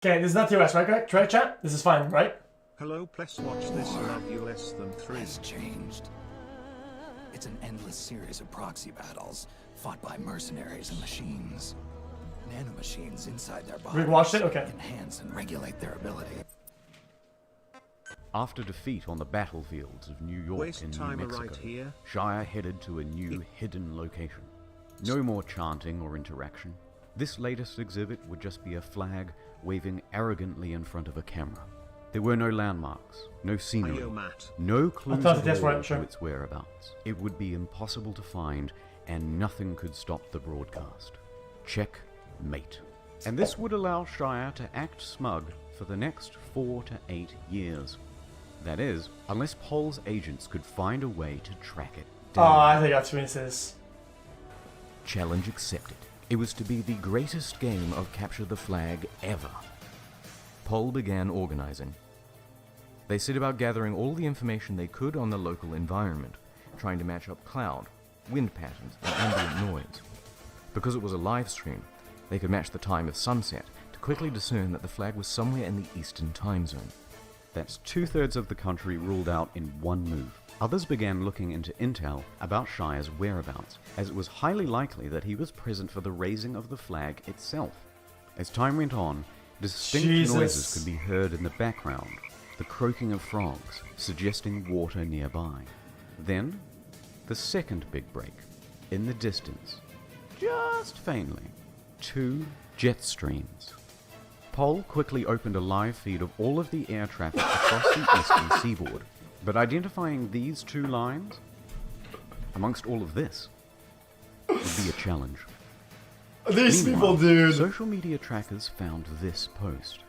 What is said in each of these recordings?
Okay, this is not TOS, right? Right, chat? This is fine, right? Hello, plus watch this. Love you less than 3. Has changed. It's an endless series of proxy battles fought by mercenaries and machines. Nanomachines inside their bodies We watched it? Okay. enhance and regulate their ability. After defeat on the battlefields of New York Waste and New timer Mexico, right here. Shire headed to a new hidden location. No more chanting or interaction. This latest exhibit would just be a flag waving arrogantly in front of a camera. There were no landmarks, no scenery, Hiyo, Matt. no clues thought at that's all right, sure. to its whereabouts. It would be impossible to find, and nothing could stop the broadcast. Checkmate. And this would allow Shire to act smug for the next 4 to 8 years. That is, unless Pole's agents could find a way to track it Oh, down. I think that's what it is. Challenge accepted. It was to be the greatest game of Capture the Flag ever. Pole began organizing. They set about gathering all the information they could on the local environment, trying to match up cloud, wind patterns, and ambient noise. Because it was a live stream, they could match the time of sunset to quickly discern that the flag was somewhere in the eastern time zone. That's 2/3 of the country ruled out in one move. Others began looking into intel about Shire's whereabouts, as it was highly likely that he was present for the raising of the flag itself. As time went on, distinct Jesus. noises could be heard in the background, the croaking of frogs, suggesting water nearby. Then, the second big break. In the distance, just faintly, 2 jet streams. Pole quickly opened a live feed of all of the air traffic across the eastern seaboard, but identifying these 2 lines, amongst all of this, would be a challenge. These Meanwhile, people, dude. social media trackers found this post.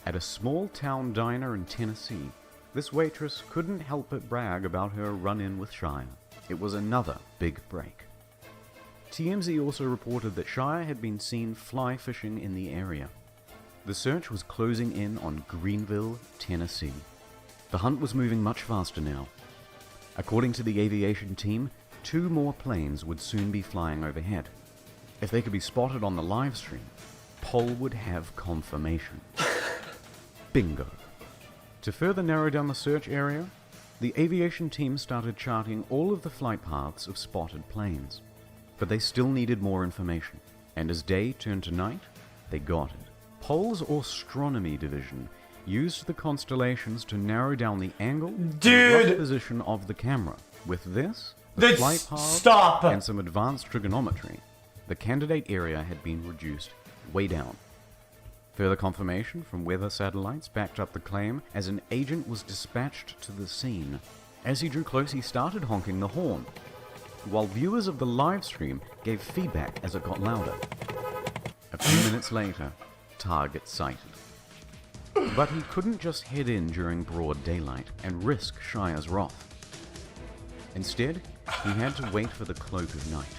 At a small town diner in Tennessee, this waitress couldn't help but brag about her run-in with Shire. It was another big break. TMZ also reported that Shire had been seen fly fishing in the area. The search was closing in on Greenville, Tennessee. The hunt was moving much faster now. According to the aviation team, 2 more planes would soon be flying overhead. If they could be spotted on the live stream, Pole would have confirmation. Bingo. To further narrow down the search area, the aviation team started charting all of the flight paths of spotted planes. But they still needed more information, and as day turned to night, they got it. Pole's astronomy division used the constellations to narrow down the angle and rough position of the camera. With this, the Let's flight path, stop. and some advanced trigonometry, the candidate area had been reduced way down. Further confirmation from weather satellites backed up the claim as an agent was dispatched to the scene. As he drew close, he started honking the horn, while viewers of the live stream gave feedback as it got louder. A few minutes later, target sighted. But he couldn't just head in during broad daylight and risk Shire's wrath. Instead, he had to wait for the cloak of night.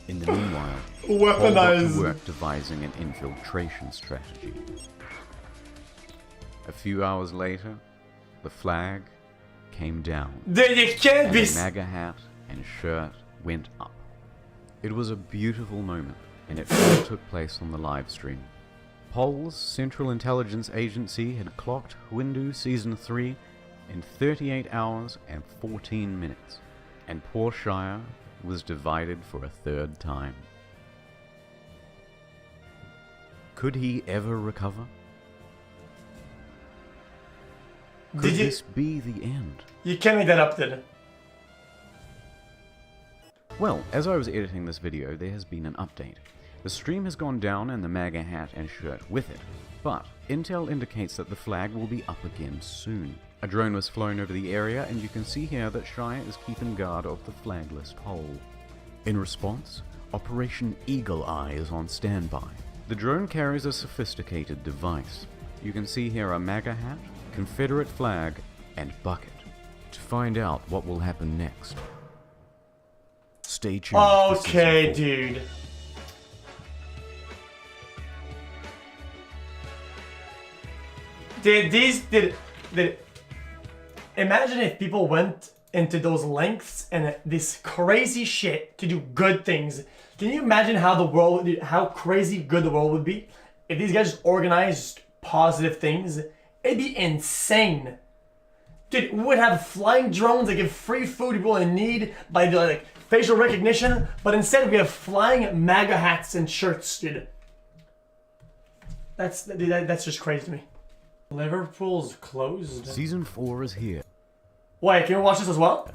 In the meanwhile, Paul got to Weaponize. work devising an infiltration strategy. A few hours later, the flag came down, Dude, you can't and be. the MAGA hat and shirt went up. It was a beautiful moment, and it all took place on the live stream. Pole's Central Intelligence Agency had clocked Windu Season 3 in 38 hours and 14 minutes, and poor Shire was divided for a 3rd time. Could he ever recover? Could Did you? this be the end? You can't make that up, dude. Well, as I was editing this video, there has been an update. The stream has gone down and the MAGA hat and shirt with it, but intel indicates that the flag will be up again soon. A drone was flown over the area, and you can see here that Shire is keeping guard of the flagless pole. In response, Operation Eagle Eye is on standby. The drone carries a sophisticated device. You can see here a MAGA hat, Confederate flag, and bucket. To find out what will happen next, stay tuned. for season Okay, 4. dude. Did imagine if people went into those lengths and this crazy shit to do good things. Can you imagine how the world, how crazy good the world would be if these guys just organized positive things, it'd be insane. Dude, we would have flying drones that give free food to people in need by like facial recognition, but instead we have flying MAGA hats and shirts, dude. That's just crazy to me. Liverpool's closed. Season 4 is here, Wait, can we watch this as well?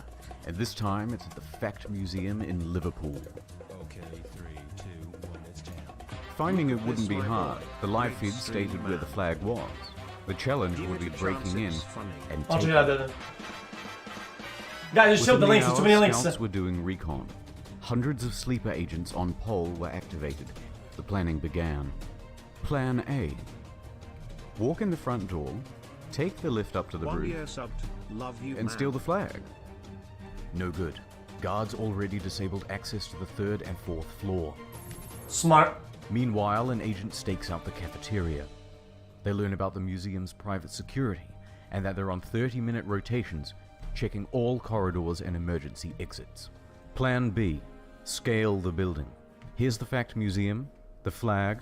and this time it's at the Fact Museum in Liverpool. Okay, 3, 2, 1, it's jam. Finding it wouldn't be hard. The live feed stated where the flag was. The challenge would be breaking in and I'll check taking it out then. Guys, just show Within the links. hour, There's too many links. Scouts were doing recon. Hundreds of sleeper agents on pole were activated. The planning began. Plan A. Walk in the front door, take the lift up to the 1 year roof, subbed. Love you, and man. steal the flag. No good. Guards already disabled access to the 3rd and 4th floor. Smart. Meanwhile, an agent stakes out the cafeteria. They learn about the museum's private security and that they're on 30-minute rotations, checking all corridors and emergency exits. Plan B. Scale the building. Here's the Fact Museum, the flag,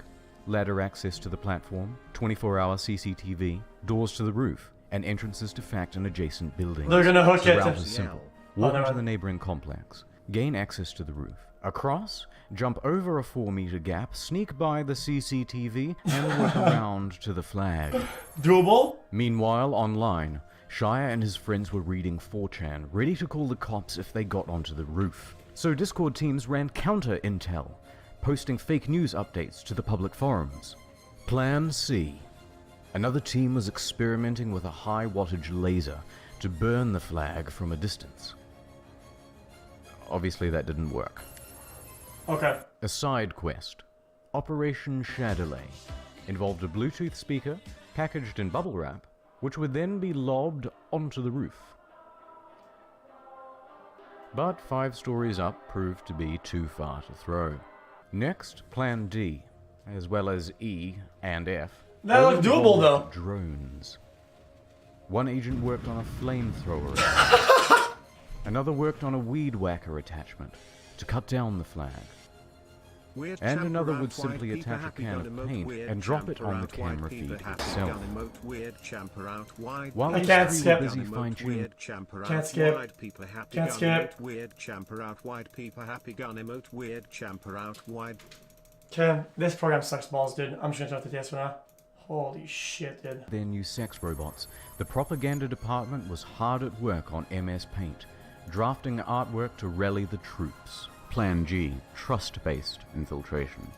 ladder access to the platform, 24-hour CCTV, doors to the roof, and entrances to Fact and adjacent buildings. They're gonna hook The it. route is simple. Walk never into mind. the neighboring complex, gain access to the roof. Across, jump over a 4-meter gap, sneak by the CCTV, and work around to the flag. Doable? Meanwhile, online, Shia and his friends were reading 4chan, ready to call the cops if they got onto the roof. So Discord teams ran counter-intel, posting fake news updates to the public forums. Plan C. Another team was experimenting with a high-wattage laser to burn the flag from a distance. Obviously that didn't work. Okay. A side quest, Operation Shadowlay, involved a Bluetooth speaker packaged in bubble wrap, which would then be lobbed onto the roof. But 5 stories up proved to be too far to throw. Next, Plan D, as well as E and F. That all looked doable, involved though. Drones. One agent worked on a flamethrower attachment. Another worked on a weed whacker attachment to cut down the flag. Weird And champer another out would simply wide, attach a happy can gun of emote, paint weird and drop it champer on the out wide, camera happy feed happy itself. gun emote, weird champer out wide, While I these can't three skip. were busy gun emote, fine-tuning, weird champer Can't out skip. wide, people happy Can't gun skip. emote, weird champer out wide, people happy gun emote, weird champer out wide. Okay, this program sucks balls, dude. I'm just gonna turn off the DS for now. Holy shit, dude. their new sex robots, the propaganda department was hard at work on MS Paint, drafting artwork to rally the troops. Plan G, trust-based infiltration.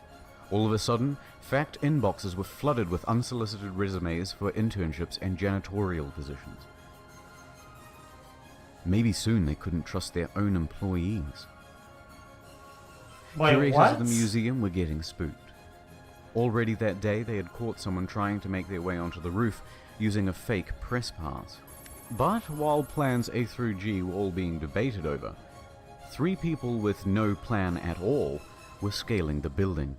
All of a sudden, fact inboxes were flooded with unsolicited resumes for internships and janitorial positions. Maybe soon they couldn't trust their own employees. Wait, Curators what? of the museum were getting spooked. Already that day, they had caught someone trying to make their way onto the roof using a fake press pass. But while plans A through G were all being debated over, 3 people with no plan at all were scaling the building.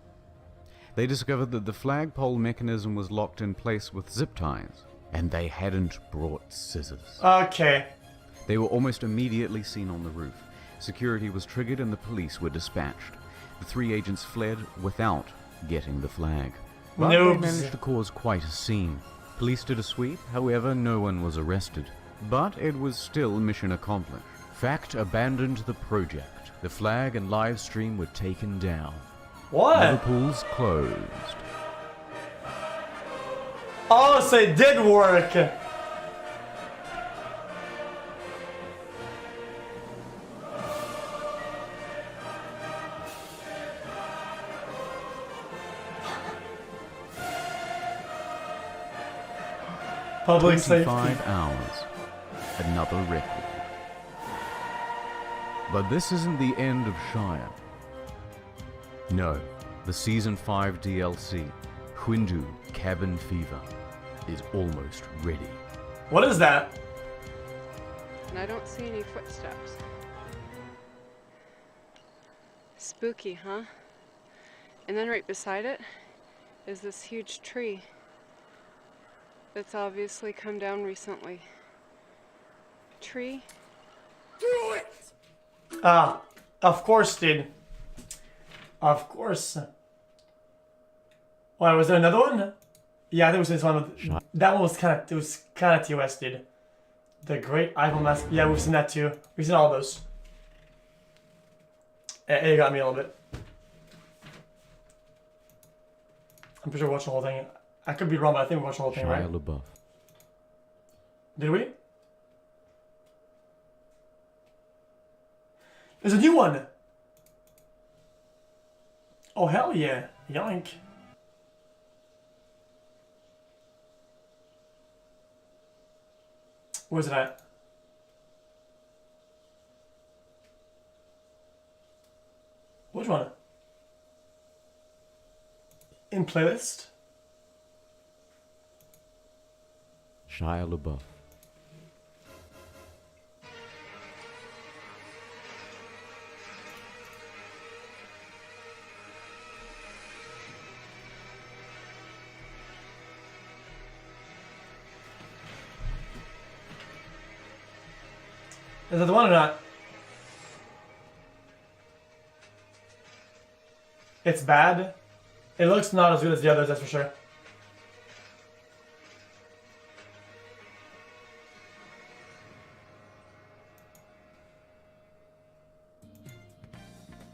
They discovered that the flagpole mechanism was locked in place with zip ties, and they hadn't brought scissors. Okay. They were almost immediately seen on the roof. Security was triggered and the police were dispatched. The 3 agents fled without getting the flag. But they Noobs. managed to cause quite a scene. Police did a sweep, however, no one was arrested. But it was still mission accomplished. Fact abandoned the project. The flag and live stream were taken down. What? Liverpool's closed. Oh, so it did work. Public 25 safety. hours. Another record. But this isn't the end of Shire. No, the Season 5 DLC, Hindu Cabin Fever, is almost ready. What is that? And I don't see any footsteps. Spooky, huh? And then right beside it is this huge tree that's obviously come down recently. Tree? Ah, of course, dude. Of course. Why, was there another one? Yeah, I think it was this one. That one was kind of TOS, dude. The Great Eiffel Mask. Yeah, we've seen that too. We've seen all those. It got me a little bit. I'm pretty sure we watched the whole thing. I could be wrong, but I think we watched the whole thing, right? Shia LaBeouf. Did we? There's a new one! Oh, hell yeah. Yoink. Where's it at? Which one? In playlist? Shia LaBeouf. Is that the one or not? It's bad. It looks not as good as the others, that's for sure.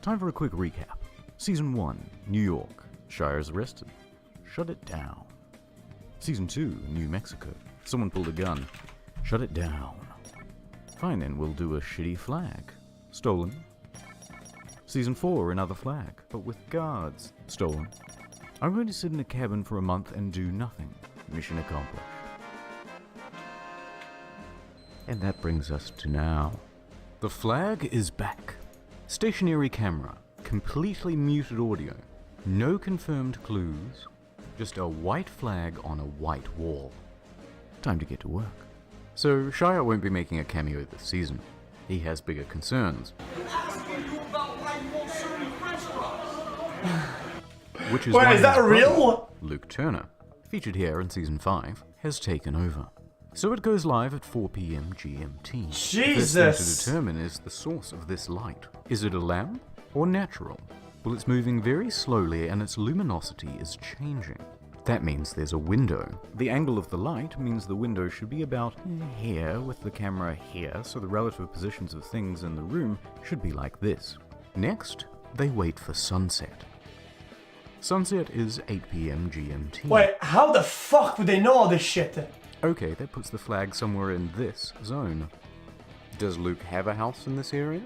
Time for a quick recap. Season 1, New York. Shia's arrested. Shut it down. Season 2, New Mexico. Someone pulled a gun. Shut it down. Fine then, we'll do a shitty flag. Stolen. Season 4, another flag, but with guards. Stolen. I'm going to sit in a cabin for a month and do nothing. Mission accomplished. And that brings us to now. The flag is back. Stationary camera, completely muted audio, no confirmed clues, just a white flag on a white wall. Time to get to work. So Shia won't be making a cameo this season. He has bigger concerns. Which is Wait, why is that his brother, real? Luke Turner, featured here in season 5, has taken over. So it goes live at 4 p.m. GMT. Jesus! The first thing to determine is the source of this light. Is it a lamp or natural? Well, it's moving very slowly and its luminosity is changing. That means there's a window. The angle of the light means the window should be about here with the camera here, so the relative positions of things in the room should be like this. Next, they wait for sunset. Sunset is 8 p.m. GMT. Wait, how the fuck would they know all this shit? Okay, that puts the flag somewhere in this zone. Does Luke have a house in this area?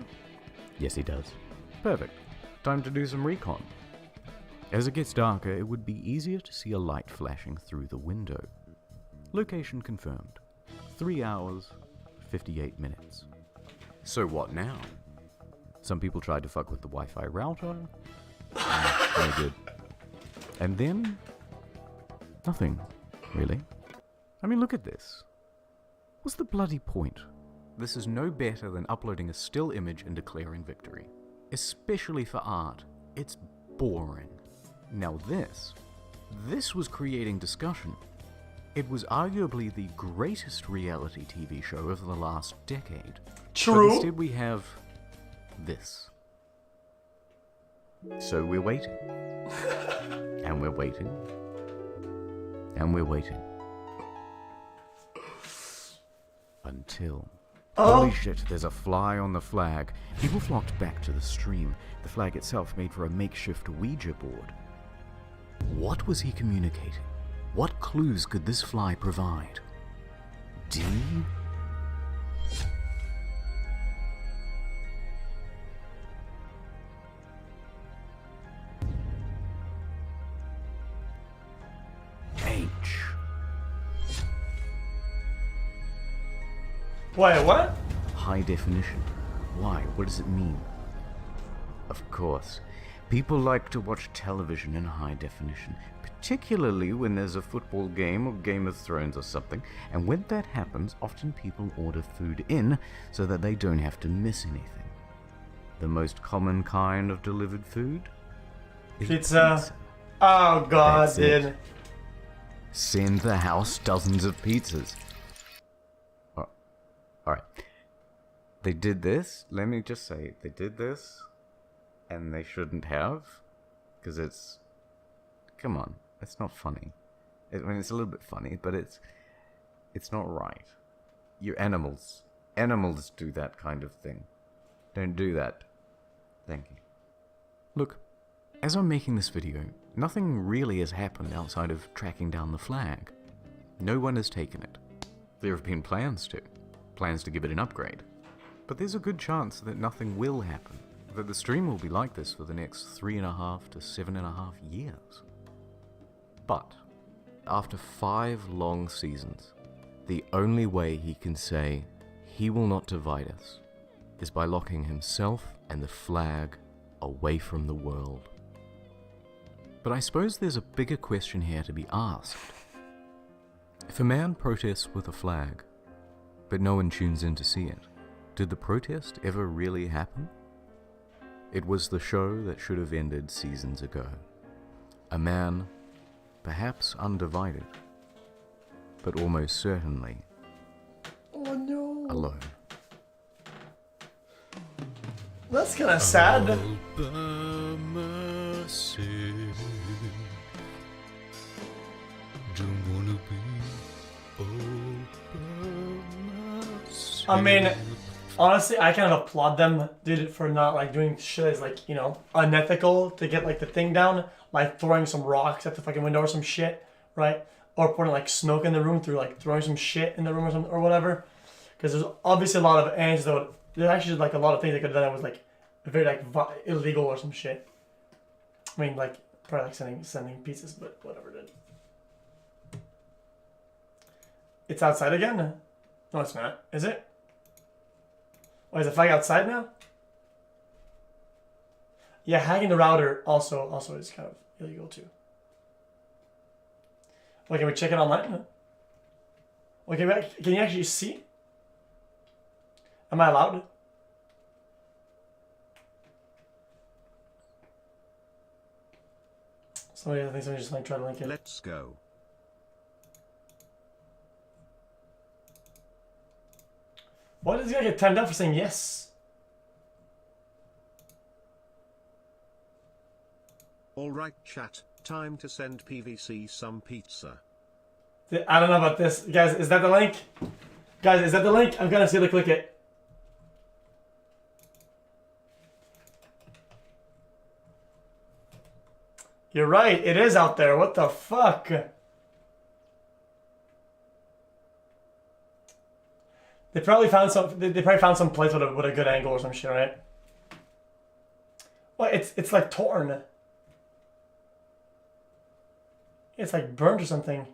Yes, he does. Perfect. Time to do some recon. As it gets darker, it would be easier to see a light flashing through the window. Location confirmed. 3 hours, 58 minutes. So what now? Some people tried to fuck with the Wi-Fi router. They did. And then, nothing, really. I mean, look at this. What's the bloody point? This is no better than uploading a still image and declaring victory. Especially for art. It's boring. Now this was creating discussion. It was arguably the greatest reality TV show of the last decade. True. But instead we have this. So we're waiting. And we're waiting. And we're waiting. Until... Holy shit, there's a fly on the flag. People flocked back to the stream. The flag itself made for a makeshift Ouija board. What was he communicating? What clues could this fly provide? D? H. Wait, what? High definition. Why? What does it mean? Of course. People like to watch television in high definition, particularly when there's a football game or Game of Thrones or something, and when that happens, often people order food in so that they don't have to miss anything. The most common kind of delivered food? Is Pizza. Oh god, That's it. dude. Send the house dozens of pizzas. Alright. They did this, let me just say, they did this, and they shouldn't have, because it's... Come on. It's not funny. I mean, it's a little bit funny, but it's not right. You're animals. Animals do that kind of thing. Don't do that. Thank you. Look, as I'm making this video, nothing really has happened outside of tracking down the flag. No one has taken it. There have been plans to give it an upgrade. But there's a good chance that nothing will happen, that the stream will be like this for the next 3.5 to 7.5 years. But, after 5 long seasons, the only way he can say he will not divide us is by locking himself and the flag away from the world. But I suppose there's a bigger question here to be asked. If a man protests with a flag, but no one tunes in to see it, did the protest ever really happen? It was the show that should have ended seasons ago. A man, perhaps undivided, but almost certainly alone. That's kind of sad. I mean, honestly, I kind of applaud them, dude, for not like doing shit that's like, you know, unethical to get like the thing down, like throwing some rocks at the fucking window or some shit, right? Or putting like smoke in the room through like throwing some shit in the room or something or whatever. Because there's obviously a lot of ants though. There's actually like a lot of things they could have done that was like very like illegal or some shit. I mean, like probably like sending pieces, but whatever, dude. It's outside again? No, it's not. Is it? Oh, is the flag outside now? Yeah, hacking the router also is kind of illegal too. Well, can we check it online? Okay, can you actually see? Am I allowed? I think somebody just like tried to link it. Let's go. Why does this guy get timed out for saying yes? Alright chat, time to send PVC some pizza. I don't know about this. Guys, is that the link? Guys, is that the link? I'm gonna see to click it. You're right, it is out there. What the fuck? They probably found some. They probably found some place with a good angle or some shit, right? Well, it's like torn. It's like burnt or something.